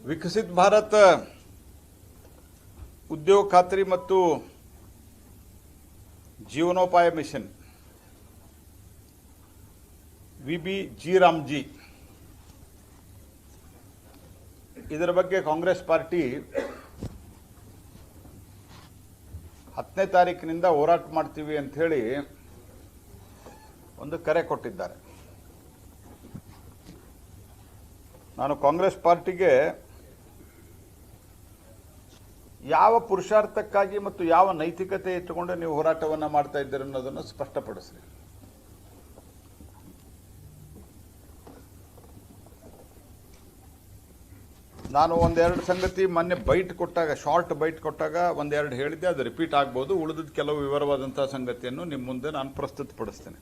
ವಿಕಸಿತ ಭಾರತ ಉದ್ಯೋಗ ಖಾತ್ರಿ ಮತ್ತು ಜೀವನೋಪಾಯ ಮಿಷನ್ ವಿಬಿಜಿ ರಾಮ್ಜಿ ಇದರ ಬಗ್ಗೆ ಕಾಂಗ್ರೆಸ್ ಪಾರ್ಟಿ 10ನೇ ತಾರೀಕಿನಿಂದ ಹೋರಾಟ ಮಾಡ್ತೀವಿ ಅಂತ ಹೇಳಿ ಒಂದು ಕರೆ ಕೊಟ್ಟಿದ್ದಾರೆ. ನಾನು ಕಾಂಗ್ರೆಸ್ ಪಾರ್ಟಿಗೆ ಯಾವ ಪುರುಷಾರ್ಥಕ್ಕಾಗಿ ಮತ್ತು ಯಾವ ನೈತಿಕತೆ ಇಟ್ಟುಕೊಂಡು ನೀವು ಹೋರಾಟವನ್ನು ಮಾಡ್ತಾ ಇದ್ದೀರಿ ಅನ್ನೋದನ್ನು ಸ್ಪಷ್ಟಪಡಿಸ್ರಿ. ನಾನು ಒಂದೆರಡು ಸಂಗತಿ ಮೊನ್ನೆ ಬೈಟ್ ಕೊಟ್ಟಾಗ, ಶಾರ್ಟ್ ಬೈಟ್ ಕೊಟ್ಟಾಗ ಒಂದೆರಡು ಹೇಳಿದ್ದೆ, ಅದು ರಿಪೀಟ್ ಆಗ್ಬೋದು. ಉಳಿದ ಕೆಲವು ವಿವರವಾದಂತಹ ಸಂಗತಿಯನ್ನು ನಿಮ್ಮ ಮುಂದೆ ನಾನು ಪ್ರಸ್ತುತಪಡಿಸ್ತೇನೆ.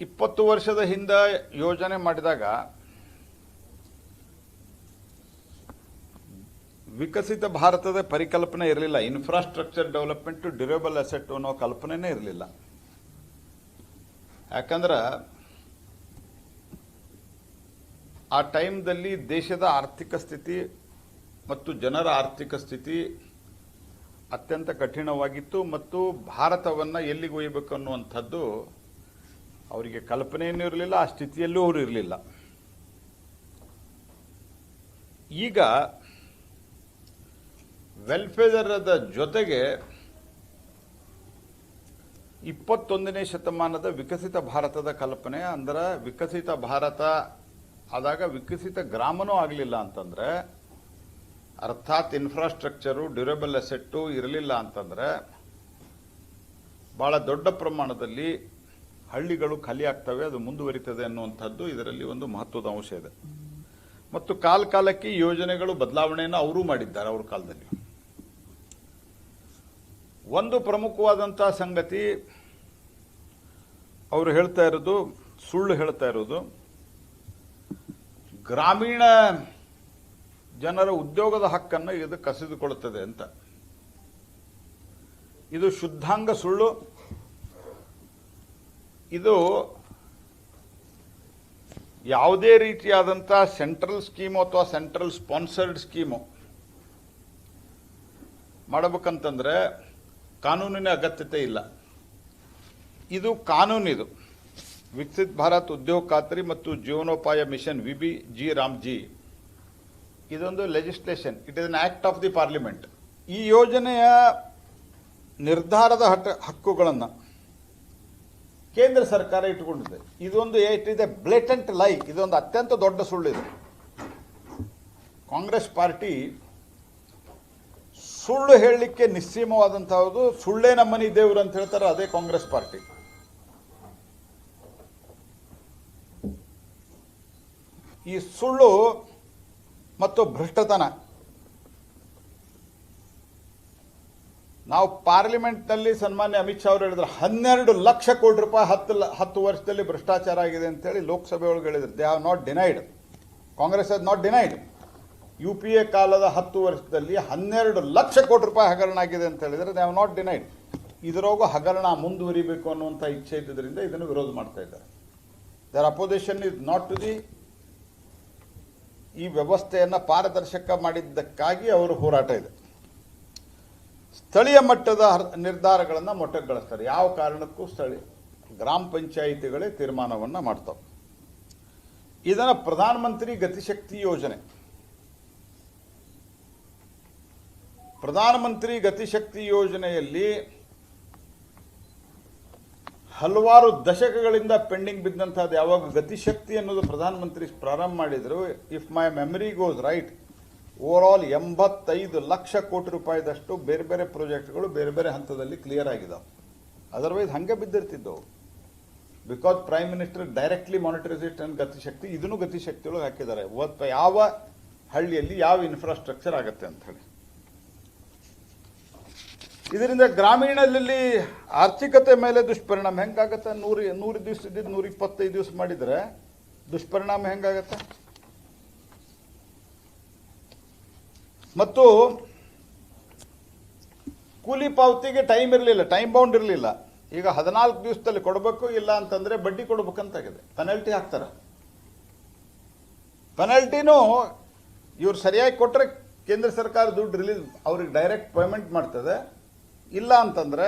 20 ವರ್ಷದ ಹಿಂದೆ ಯೋಜನೆ ಮಾಡಿದಾಗ ವಿಕಸಿತ ಭಾರತದ ಪರಿಕಲ್ಪನೆ ಇರಲಿಲ್ಲ. ಇನ್ಫ್ರಾಸ್ಟ್ರಕ್ಚರ್ ಡೆವಲಪ್ಮೆಂಟ್ ಡ್ಯೂರೇಬಲ್ ಅಸೆಟ್ ಅನ್ನೋ ಕಲ್ಪನೆನೇ ಇರಲಿಲ್ಲ. ಯಾಕಂದ್ರೆ ಆ ಟೈಮ್ದಲ್ಲಿ ದೇಶದ ಆರ್ಥಿಕ ಸ್ಥಿತಿ ಮತ್ತು ಜನರ ಆರ್ಥಿಕ ಸ್ಥಿತಿ ಅತ್ಯಂತ ಕಠಿಣವಾಗಿತ್ತು ಮತ್ತು ಭಾರತವನ್ನು ಎಲ್ಲಿಗೆ ಒಯ್ಯಬೇಕು ಅನ್ನುವಂಥದ್ದು ಅವರಿಗೆ ಕಲ್ಪನೆಯೂ ಇರಲಿಲ್ಲ, ಆ ಸ್ಥಿತಿಯಲ್ಲೂ ಅವರು ಇರಲಿಲ್ಲ. ಈಗ ವೆಲ್ಫೇರದ ಜೊತೆಗೆ 21ನೇ ಶತಮಾನದ ವಿಕಸಿತ ಭಾರತದ ಕಲ್ಪನೆ, ಅಂದ್ರೆ ವಿಕಸಿತ ಭಾರತ ಆದಾಗ ವಿಕಸಿತ ಗ್ರಾಮನೂ ಆಗಲಿಲ್ಲ ಅಂತಂದ್ರೆ, ಅರ್ಥಾತ್ ಇನ್ಫ್ರಾಸ್ಟ್ರಕ್ಚರು ಡ್ಯೂರೇಬಲ್ ಅಸೆಟ್ಟು ಇರಲಿಲ್ಲ ಅಂತಂದ್ರೆ ಬಹಳ ದೊಡ್ಡ ಪ್ರಮಾಣದಲ್ಲಿ ಹಳ್ಳಿಗಳು ಖಾಲಿ ಆಗ್ತವೆ, ಅದು ಮುಂದುವರಿತದೆ ಅನ್ನುವಂಥದ್ದು ಇದರಲ್ಲಿ ಒಂದು ಮಹತ್ವದ ಅಂಶ ಇದೆ. ಮತ್ತು ಕಾಲಕ್ಕೆ ಯೋಜನೆಗಳು ಬದಲಾವಣೆಯನ್ನು ಅವರೂ ಮಾಡಿದ್ದಾರೆ ಅವ್ರ ಕಾಲದಲ್ಲಿ. ಒಂದು ಪ್ರಮುಖವಾದಂತಹ ಸಂಗತಿ ಅವರು ಹೇಳ್ತಾ ಇರೋದು, ಸುಳ್ಳು ಹೇಳ್ತಾ ಇರೋದು, ಗ್ರಾಮೀಣ ಜನರ ಉದ್ಯೋಗದ ಹಕ್ಕನ್ನು ಇದು ಕಸಿದುಕೊಳ್ಳುತ್ತದೆ ಅಂತ. ಇದು ಶುದ್ಧಾಂಗ ಸುಳ್ಳು. ಇದು ಯಾವುದೇ ರೀತಿಯಾದಂಥ ಸೆಂಟ್ರಲ್ ಸ್ಕೀಮು ಅಥವಾ ಸೆಂಟ್ರಲ್ ಸ್ಪಾನ್ಸರ್ಡ್ ಸ್ಕೀಮು ಮಾಡಬೇಕಂತಂದ್ರೆ ಕಾನೂನಿನ ಅಗತ್ಯತೆ ಇಲ್ಲ. ಇದು ಕಾನೂನಿದು. ವಿಕಸಿತ ಭಾರತ್ ಉದ್ಯೋಗ ಖಾತ್ರಿ ಮತ್ತು ಜೀವನೋಪಾಯ ಮಿಷನ್ ವಿಬಿಜಿ ರಾಮ್ಜಿ ಇದೊಂದು legislation, it is an act of the parliament. ಈ ಯೋಜನೆಯ ನಿರ್ಧಾರದ ಹಕ್ಕುಗಳನ್ನು ಕೇಂದ್ರ ಸರ್ಕಾರ ಇಟ್ಟುಕೊಂಡಿದೆ. ಇದೊಂದು ಇಟ್ ಇಸ್ ಎ ಬ್ಲೇಟೆಂಟ್ ಲೈ, ಇದೊಂದು ಅತ್ಯಂತ ದೊಡ್ಡ ಸುಳ್ಳಿದೆ. ಕಾಂಗ್ರೆಸ್ ಪಾರ್ಟಿ ಸುಳ್ಳು ಹೇಳಲಿಕ್ಕೆ ನಿಸ್ಸೀಮವಾದಂತಹದ್ದು. ಸುಳ್ಳೇ ನಮ್ಮನಿ ದೇವರು ಅಂತ ಹೇಳ್ತಾರೆ, ಅದೇ ಕಾಂಗ್ರೆಸ್ ಪಾರ್ಟಿ. ಈ ಸುಳ್ಳು ಮತ್ತು ಭ್ರಷ್ಟತನ ನಾವು ಪಾರ್ಲಿಮೆಂಟ್ನಲ್ಲಿ ಸನ್ಮಾನ್ಯ ಅಮಿತ್ ಶಾ ಅವರು ಹೇಳಿದ್ರು 12 ಲಕ್ಷ ಕೋಟಿ ರೂಪಾಯಿ 10 ವರ್ಷದಲ್ಲಿ ಭ್ರಷ್ಟಾಚಾರ ಆಗಿದೆ ಅಂತೇಳಿ ಲೋಕಸಭೆ ಒಳಗೆ ಹೇಳಿದ್ರು. They have not denied, Congress has not denied. UPA ಕಾಲದ 10 ವರ್ಷದಲ್ಲಿ 12 ಲಕ್ಷ ಕೋಟಿ ರೂಪಾಯಿ ಹಗರಣ ಆಗಿದೆ ಅಂತ ಹೇಳಿದರೆ ದೇ ಹ್ಯಾವ್ ನಾಟ್ ಡಿನೈಡ್. ಇದರೊಳಗೂ ಹಗರಣ ಮುಂದುವರಿಬೇಕು ಅನ್ನುವಂಥ ಇಚ್ಛೆ ಇದ್ದುದರಿಂದ ಇದನ್ನು ವಿರೋಧ ಮಾಡ್ತಾ ಇದ್ದಾರೆ. Their opposition is not to the, ಈ ವ್ಯವಸ್ಥೆಯನ್ನು ಪಾರದರ್ಶಕ ಮಾಡಿದ್ದಕ್ಕಾಗಿ ಅವರು ಹೋರಾಟ ಇದೆ. ಸ್ಥಳೀಯ ಮಟ್ಟದ ನಿರ್ಧಾರಗಳನ್ನು ಮೊಟಕುಗೊಳಿಸ್ತಾರೆ. ಯಾವ ಕಾರಣಕ್ಕೂ ಗ್ರಾಮ ಪಂಚಾಯಿತಿಗಳೇ ತೀರ್ಮಾನವನ್ನು ಮಾಡ್ತಾವೆ. ಇದನ್ನು ಪ್ರಧಾನಮಂತ್ರಿ ಗತಿಶಕ್ತಿ ಯೋಜನೆ, ಪ್ರಧಾನಮಂತ್ರಿ ಗತಿಶಕ್ತಿ ಯೋಜನೆಯಲ್ಲಿ ಹಲವಾರು ದಶಕಗಳಿಂದ ಪೆಂಡಿಂಗ್ ಬಿದ್ದಂಥದ್ದು ಯಾವಾಗ ಗತಿಶಕ್ತಿ ಅನ್ನೋದು ಪ್ರಧಾನಮಂತ್ರಿ ಪ್ರಾರಂಭ ಮಾಡಿದರು, if my memory goes right, over all 85 lakh ಕೋಟಿ ರೂಪಾಯಿದಷ್ಟು ಬೇರೆ ಬೇರೆ ಪ್ರಾಜೆಕ್ಟ್ಗಳು ಬೇರೆ ಬೇರೆ ಹಂತದಲ್ಲಿ ಕ್ಲಿಯರ್ ಆಗಿದ್ದಾವೆ. ಅದರ್ವೈಸ್ ಹಂಗೆ ಬಿದ್ದಿರ್ತಿದ್ದವು. Because prime minister directly monitors it and GatiShakti, ಇದನ್ನು ಗತಿಶಕ್ತಿ ಒಳಗೆ ಹಾಕಿದ್ದಾರೆ. ಯಾವ ಹಳ್ಳಿಯಲ್ಲಿ ಯಾವ ಇನ್ಫ್ರಾಸ್ಟ್ರಕ್ಚರ್ ಆಗುತ್ತೆ ಅಂತ ಹೇಳಿ. ಇದರಿಂದ ಗ್ರಾಮೀಣದಲ್ಲಿ ಆರ್ಥಿಕತೆ ಮೇಲೆ ದುಷ್ಪರಿಣಾಮ ಹೆಂಗಾಗತ್ತೆ? 100 ದಿವಸ ಇದ್ದಿದ್ದು 125 ದಿವಸ ಮಾಡಿದರೆ ದುಷ್ಪರಿಣಾಮ ಹೆಂಗಾಗತ್ತೆ? ಮತ್ತು ಕೂಲಿ ಪಾವತಿಗೆ ಟೈಮ್ ಇರಲಿಲ್ಲ, ಟೈಮ್ ಬೌಂಡ್ ಇರಲಿಲ್ಲ. ಈಗ 14 ದಿವಸದಲ್ಲಿ ಕೊಡಬೇಕು, ಇಲ್ಲ ಅಂತಂದ್ರೆ ಬಡ್ಡಿ ಕೊಡಬೇಕಂತಾಗಿದೆ, ಪೆನಲ್ಟಿ ಹಾಕ್ತಾರೆ. ಪೆನಲ್ಟಿನೂ ಇವ್ರು ಸರಿಯಾಗಿ ಕೊಟ್ಟರೆ ಕೇಂದ್ರ ಸರ್ಕಾರ ದುಡ್ಡು ರಿಲೀಸ್ ಅವ್ರಿಗೆ ಡೈರೆಕ್ಟ್ ಪೇಮೆಂಟ್ ಮಾಡ್ತದೆ. ಇಲ್ಲ ಅಂತಂದರೆ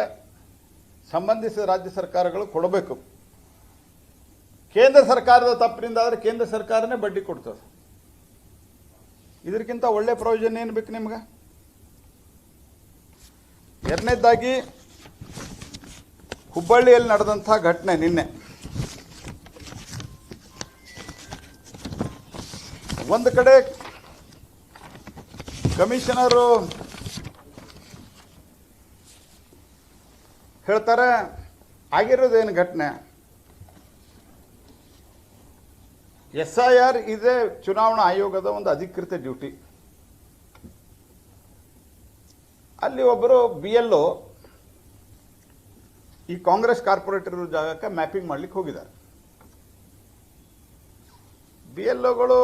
ಸಂಬಂಧಿಸಿದ ರಾಜ್ಯ ಸರ್ಕಾರಗಳು ಕೊಡಬೇಕು. ಕೇಂದ್ರ ಸರ್ಕಾರದ ತಪ್ಪಿನಿಂದ ಆದರೆ ಕೇಂದ್ರ ಸರ್ಕಾರನೇ ಬಡ್ಡಿ ಕೊಡ್ತದೆ. ಇದಕ್ಕಿಂತ ಒಳ್ಳೆ ಪ್ರಯೋಜನ ಏನು ಬೇಕು ನಿಮ್ಗೆ? ಎರಡನೇದಾಗಿ ಹುಬ್ಬಳ್ಳಿಯಲ್ಲಿ ನಡೆದಂಥ ಘಟನೆ ನಿನ್ನೆ. ಒಂದು ಕಡೆ ಕಮಿಷನರು ಹೇಳ್ತಾರೆ ಆಗಿರೋದೇನು ಘಟನೆ, SIR ಇದೇ ಚುನಾವಣಾ ಆಯೋಗದ ಒಂದು ಅಧಿಕೃತ ಡ್ಯೂಟಿ. ಅಲ್ಲಿ ಒಬ್ಬರು BLO ಈ ಕಾಂಗ್ರೆಸ್ ಕಾರ್ಪೊರೇಟರ್ ಜಾಗಕ್ಕೆ ಮ್ಯಾಪಿಂಗ್ ಮಾಡ್ಲಿಕ್ಕೆ ಹೋಗಿದ್ದಾರೆ. BLOಗಳು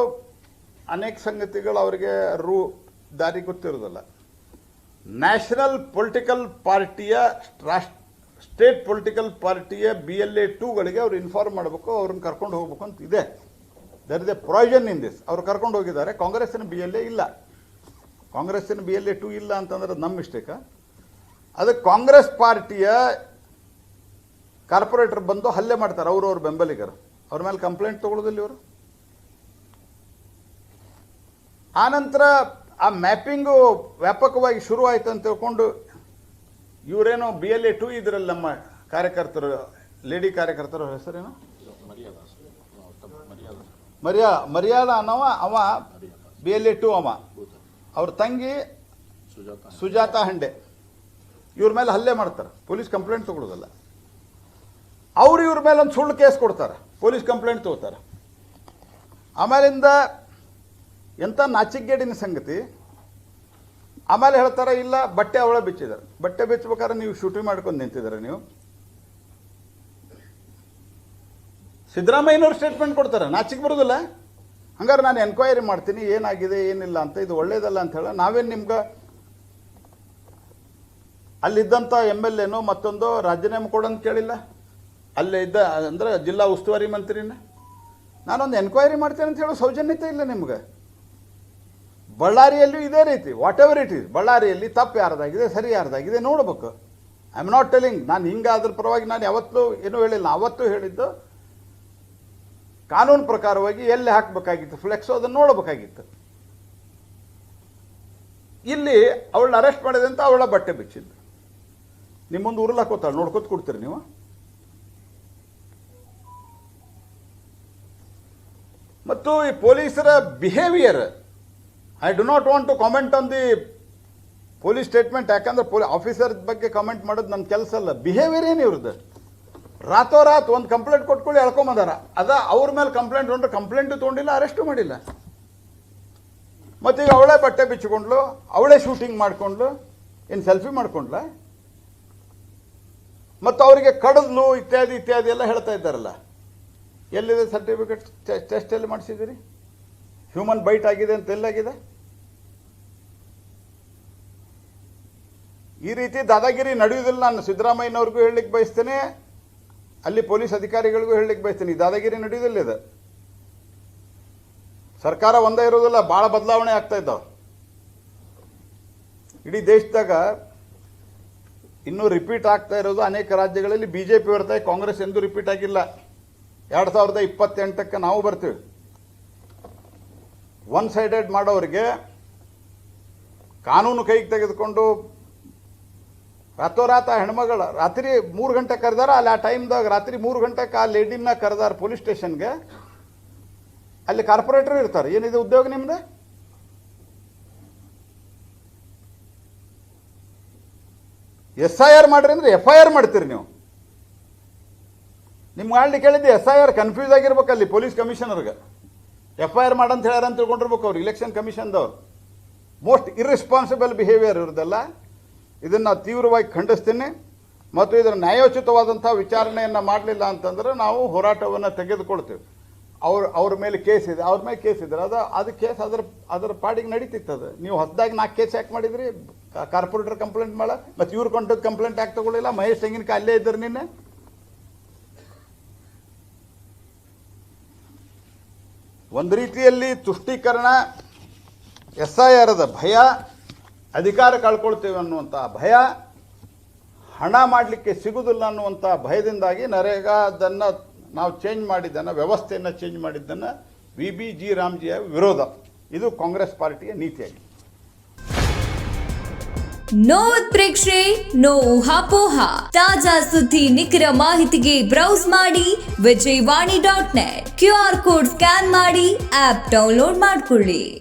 ಅನೇಕ ಸಂಗತಿಗಳು ಅವರಿಗೆ ದಾರಿ ಗೊತ್ತಿರೋದಿಲ್ಲ. ನ್ಯಾಷನಲ್ ಪೊಲಿಟಿಕಲ್ ಪಾರ್ಟಿಯ ಸ್ಟೇಟ್ ಪೊಲಿಟಿಕಲ್ ಪಾರ್ಟಿಯ BLA 2ಗಳಿಗೆ ಅವ್ರು ಇನ್ಫಾರ್ಮ್ ಮಾಡಬೇಕು, ಅವ್ರನ್ನ ಕರ್ಕೊಂಡು ಹೋಗ್ಬೇಕು ಅಂತ ಇದೆ. There is a provision in this. ಅವ್ರು ಕರ್ಕೊಂಡು ಹೋಗಿದ್ದಾರೆ. ಕಾಂಗ್ರೆಸ್ಸಿನ BLA ಇಲ್ಲ. ಕಾಂಗ್ರೆಸ್ಸಿನ BLA 2 ಇಲ್ಲ ಅಂತಂದ್ರೆ ನಮ್ಮ ಮಿಸ್ಟೇಕ. ಅದಕ್ಕೆ ಕಾಂಗ್ರೆಸ್ ಪಾರ್ಟಿಯ ಕಾರ್ಪೊರೇಟರ್ ಬಂದು ಹಲ್ಲೆ ಮಾಡ್ತಾರೆ ಅವ್ರವ್ರ ಬೆಂಬಲಿಗರು. ಅವ್ರ ಮೇಲೆ ಕಂಪ್ಲೇಂಟ್ ತಗೊಳ್ಳೋದಿಲ್ಲ ಇವರು. ಆನಂತರ ಆ ಮ್ಯಾಪಿಂಗು ವ್ಯಾಪಕವಾಗಿ ಶುರು ಆಯಿತು ಅಂತ ತಿಳ್ಕೊಂಡು ಇವರೇನೋ BLA 2 ಇದರಲ್ಲಿ ನಮ್ಮ ಕಾರ್ಯಕರ್ತರು, ಲೇಡಿ ಕಾರ್ಯಕರ್ತರ ಹೆಸರೇನು ಮರ್ಯಾದ ಅನ್ನವ, ಅವ BLA 2 ಅವ, ಅವ್ರ ತಂಗಿ ಸುಜಾತ ಹಂಡೆ, ಇವ್ರ ಮೇಲೆ ಹಲ್ಲೆ ಮಾಡ್ತಾರೆ. ಪೊಲೀಸ್ ಕಂಪ್ಲೇಂಟ್ ತಗೊಳ್ಳೋದಲ್ಲ. ಅವ್ರು ಇವ್ರ ಮೇಲೆ ಒಂದು ಸುಳ್ಳು ಕೇಸ್ ಕೊಡ್ತಾರೆ, ಪೊಲೀಸ್ ಕಂಪ್ಲೇಂಟ್ ತಗೋತಾರೆ. ಆಮೇಲಿಂದ ಎಂಥ ನಾಚಿಕೆಗೇಡಿನ ಸಂಗತಿ. ಆಮೇಲೆ ಹೇಳ್ತಾರೆ ಇಲ್ಲ ಬಟ್ಟೆ ಅವಳ ಬಿಚ್ಚಿದ್ದಾರೆ. ಬಟ್ಟೆ ಬಿಚ್ಚಬೇಕಾದ್ರೆ ನೀವು ಶೂಟಿಂಗ್ ಮಾಡ್ಕೊಂಡು ನಿಂತಿದ್ದಾರೆ. ನೀವು ಸಿದ್ದರಾಮಯ್ಯನವ್ರು ಸ್ಟೇಟ್ಮೆಂಟ್ ಕೊಡ್ತಾರೆ, ನಾಚಿಕೆ ಬರೋದಿಲ್ಲ. ಹಂಗಾರೆ ನಾನು ಎನ್ಕ್ವೈರಿ ಮಾಡ್ತೀನಿ ಏನಾಗಿದೆ ಏನಿಲ್ಲ ಅಂತ, ಇದು ಒಳ್ಳೇದಲ್ಲ ಅಂತ ಹೇಳ. ನಾವೇನು ನಿಮ್ಗೆ ಅಲ್ಲಿದ್ದಂಥ MLAನೋ ಮತ್ತೊಂದು ರಾಜೀನಾಮೆ ಕೊಡೋಂತ ಕೇಳಿಲ್ಲ. ಅಲ್ಲೇ ಇದ್ದ ಅಂದ್ರೆ ಜಿಲ್ಲಾ ಉಸ್ತುವಾರಿ ಮಂತ್ರಿನ ನಾನೊಂದು ಎನ್ಕ್ವೈರಿ ಮಾಡ್ತೇನೆ ಅಂತ ಹೇಳೋ ಸೌಜನ್ಯತೆ ಇಲ್ಲ ನಿಮ್ಗೆ. ಬಳ್ಳಾರಿಯಲ್ಲೂ ಇದೇ ರೀತಿ, ವಾಟ್ ಎವರ್ ಇಟ್ ಈಸ್, ಬಳ್ಳಾರಿಯಲ್ಲಿ ತಪ್ಪು ಯಾರ್ದಾಗಿದೆ ಸರಿ ಯಾರ್ದಾಗಿದೆ ನೋಡ್ಬೇಕು. ಐ ಆಮ್ ನಾಟ್ ಟೆಲಿಂಗ್ ನಾನು ಹಿಂಗೆ ಅದ್ರ ಪರವಾಗಿ ನಾನು ಯಾವತ್ತೂ ಏನೂ ಹೇಳಿಲ್ಲ. ಅವತ್ತು ಹೇಳಿದ್ದು ಕಾನೂನು ಪ್ರಕಾರವಾಗಿ ಎಲ್ಲಿ ಹಾಕಬೇಕಾಗಿತ್ತು ಫ್ಲೆಕ್ಸು, ಅದನ್ನು ನೋಡಬೇಕಾಗಿತ್ತು. ಇಲ್ಲಿ ಅವಳನ್ನ ಅರೆಸ್ಟ್ ಮಾಡಿದೆ ಅಂತ ಅವಳ ಬಟ್ಟೆ ಬಿಚ್ಚಿದ್ದು. ನಿಮ್ಮ ಮುಂದೆ ಉರುಳು ಹಾಕೋತಾಳೆ, ನೋಡ್ಕೊತ ಕೊಡ್ತೀರಿ ನೀವು. ಮತ್ತು ಈ ಪೊಲೀಸರ behaviour, I do not want to comment on the police statement. ಯಾಕಂದ್ರೆ ಆಫೀಸರ್ ಬಗ್ಗೆ ಕಾಮೆಂಟ್ ಮಾಡೋದು ನನ್ನ ಕೆಲಸ ಅಲ್ಲ. ಬಿಹೇವಿಯರ್ ಏನು ಇವ್ರದ್ದು? ರಾತೋರಾತ್ ಒಂದು ಕಂಪ್ಲೇಂಟ್ ಕೊಟ್ಕೊಳ್ಳಿ ಎಳ್ಕೊಂಬಂದಾರ. ಅದ ಅವ್ರ ಮೇಲೆ ಕಂಪ್ಲೇಂಟ್ ತೊಗೊಂಡ್ರೆ ಕಂಪ್ಲೇಂಟು ತೊಗೊಂಡಿಲ್ಲ, ಅರೆಸ್ಟು ಮಾಡಿಲ್ಲ. ಮತ್ತೀಗ ಅವಳೇ ಬಟ್ಟೆ ಬಿಚ್ಚಿಕೊಂಡ್ಲು, ಅವಳೇ ಶೂಟಿಂಗ್ ಮಾಡಿಕೊಂಡ್ಲು, ಏನು ಸೆಲ್ಫಿ ಮಾಡ್ಕೊಂಡ್ಲ, ಮತ್ತು ಅವರಿಗೆ ಕಡಿದ್ಲು ಇತ್ಯಾದಿ ಇತ್ಯಾದಿ ಎಲ್ಲ ಹೇಳ್ತಾ ಇದ್ದಾರಲ್ಲ. ಎಲ್ಲಿದೆ ಸರ್ಟಿಫಿಕೇಟ್? ಟೆಸ್ಟ್ ಎಲ್ಲಿ ಮಾಡಿಸಿದ್ದೀರಿ? ಹ್ಯೂಮನ್ ಬೈಟ್ ಆಗಿದೆ ಅಂತ ಎಲ್ಲಾಗಿದೆ? ಈ ರೀತಿ ದಾದಾಗಿರಿ ನಡೆಯುವುದಿಲ್ಲ. ನಾನು ಸಿದ್ದರಾಮಯ್ಯನವ್ರಿಗೂ ಹೇಳಲಿಕ್ಕೆ ಬಯಸ್ತೇನೆ, ಅಲ್ಲಿ ಪೊಲೀಸ್ ಅಧಿಕಾರಿಗಳಿಗೂ ಹೇಳಲಿಕ್ಕೆ ಬಯಸ್ತೇನೆ, ಈ ದಾದಾಗಿರಿ ನಡೆಯುವುದಿಲ್ಲ. ಇದು ಸರ್ಕಾರ ಒಂದೇ ಇರೋದಿಲ್ಲ, ಭಾಳ ಬದಲಾವಣೆ ಆಗ್ತಾ ಇದ್ದಾವೆ ಇಡೀ ದೇಶದಾಗ. ಇನ್ನೂ ರಿಪೀಟ್ ಆಗ್ತಾ ಇರೋದು ಅನೇಕ ರಾಜ್ಯಗಳಲ್ಲಿ BJP ಬರ್ತಾರೆ, ಕಾಂಗ್ರೆಸ್ ಎಂದೂ ರಿಪೀಟ್ ಆಗಿಲ್ಲ. 2028ಕ್ಕೆ ನಾವು ಬರ್ತೀವಿ. ಒನ್ ಸೈಡೆಡ್ ಮಾಡೋರಿಗೆ ಕಾನೂನು ಕೈಗೆ ತೆಗೆದುಕೊಂಡು ರಾತೋರಾತ ಹೆಣ್ಮಗಳ ರಾತ್ರಿ 3 ಗಂಟೆ ಕರೆದಾರ. ಅಲ್ಲಿ ಆ ಟೈಮ್ದಾಗ ರಾತ್ರಿ 3 ಗಂಟೆಗೆ ಆ ಲೇಡಿನ ಕರೆದಾರ ಪೊಲೀಸ್ ಸ್ಟೇಷನ್ಗೆ. ಅಲ್ಲಿ ಕಾರ್ಪೊರೇಟರ್ ಇರ್ತಾರೆ. ಏನಿದೆ ಉದ್ಯೋಗ ನಿಮ್ದು? SIR ಮಾಡ್ರಿ ಅಂದ್ರೆ FIR ಮಾಡ್ತೀರಿ ನೀವು. ನಿಮ್ಗೆ ಆಳ್ಲಿ ಕೇಳಿದ್ದೆ SIR ಕನ್ಫ್ಯೂಸ್ ಆಗಿರ್ಬೇಕು ಅಲ್ಲಿ ಪೊಲೀಸ್ ಕಮಿಷನರ್ಗೆ. FIR ಮಾಡಂತ ಹೇಳ್ಯಾರ ಅಂತ ತಿಳ್ಕೊಂಡಿರ್ಬೇಕು ಅವ್ರು, ಇಲೆಕ್ಷನ್ ಕಮಿಷನ್ದವ್ರು. ಮೋಸ್ಟ್ ಇರ್ರೆಸ್ಪಾನ್ಸಿಬಲ್ ಬಿಹೇವಿಯರ್ ಇರೋದಲ್ಲ. ಇದನ್ನು ನಾವು ತೀವ್ರವಾಗಿ ಖಂಡಿಸ್ತೀನಿ. ಮತ್ತು ಇದರ ನ್ಯಾಯೋಚಿತವಾದಂಥ ವಿಚಾರಣೆಯನ್ನು ಮಾಡಲಿಲ್ಲ ಅಂತಂದ್ರೆ ನಾವು ಹೋರಾಟವನ್ನು ತೆಗೆದುಕೊಳ್ತೀವಿ. ಅವ್ರ ಮೇಲೆ ಕೇಸ್ ಇದೆ, ಅವ್ರ ಮೇಲೆ ಕೇಸ್ ಇದ್ರೆ ಅದು ಕೇಸ್ ಅದರ ಪಾಡಿಗೆ ನಡೀತಿತ್ತದು. ನೀವು ಹೊಸದಾಗಿ 4 ಕೇಸ್ ಯಾಕೆ ಮಾಡಿದ್ರಿ? ಕಾರ್ಪೊರೇಟರ್ ಕಂಪ್ಲೇಂಟ್ ಮಾಡ, ಮತ್ತು ಇವ್ರು ಕೊಂಡದ್ದು ಕಂಪ್ಲೇಂಟ್ ಯಾಕೆ ತಗೊಳ್ಳಿಲ್ಲ? ಮಹೇಶ್ ತೆಂಗಿನಕಾಯಿ ಅಲ್ಲೇ ಇದ್ದರು ನಿನ್ನೆ. ಒಂದು ರೀತಿಯಲ್ಲಿ ತುಷ್ಟೀಕರಣ, SIR ಭಯ, ಅಧಿಕಾರ ಕಳ್ಕೊಳ್ತೇವೆ ಅನ್ನುವಂಥ ಭಯ, ಹಣ ಮಾಡಲಿಕ್ಕೆ ಸಿಗುವುದಿಲ್ಲ ಅನ್ನುವಂಥ ಭಯದಿಂದಾಗಿ ನರೇಗಾದನ್ನು ನಾವು ಚೇಂಜ್ ಮಾಡಿದ್ದನ್ನು, ವ್ಯವಸ್ಥೆಯನ್ನು ಚೇಂಜ್ ಮಾಡಿದ್ದನ್ನು VBG ರಾಮ್ಜಿಯ ವಿರೋಧ. ಇದು ಕಾಂಗ್ರೆಸ್ ಪಾರ್ಟಿಯ ನೀತಿಯಾಗಿದೆ. ನೋ ಉತ್ಪ್ರೇಕ್ಷೆ, ನೋ ಊಹಾಪೋಹ. ತಾಜಾ ಸುದ್ದಿ ನಿಖರ ಮಾಹಿತಿಗೆ ಬ್ರೌಸ್ ಮಾಡಿ ವಿಜಯವಾಣಿ.net. QR ಕೋಡ್ ಸ್ಕ್ಯಾನ್ ಮಾಡಿ ಆಪ್ ಡೌನ್ಲೋಡ್ ಮಾಡಿಕೊಳ್ಳಿ.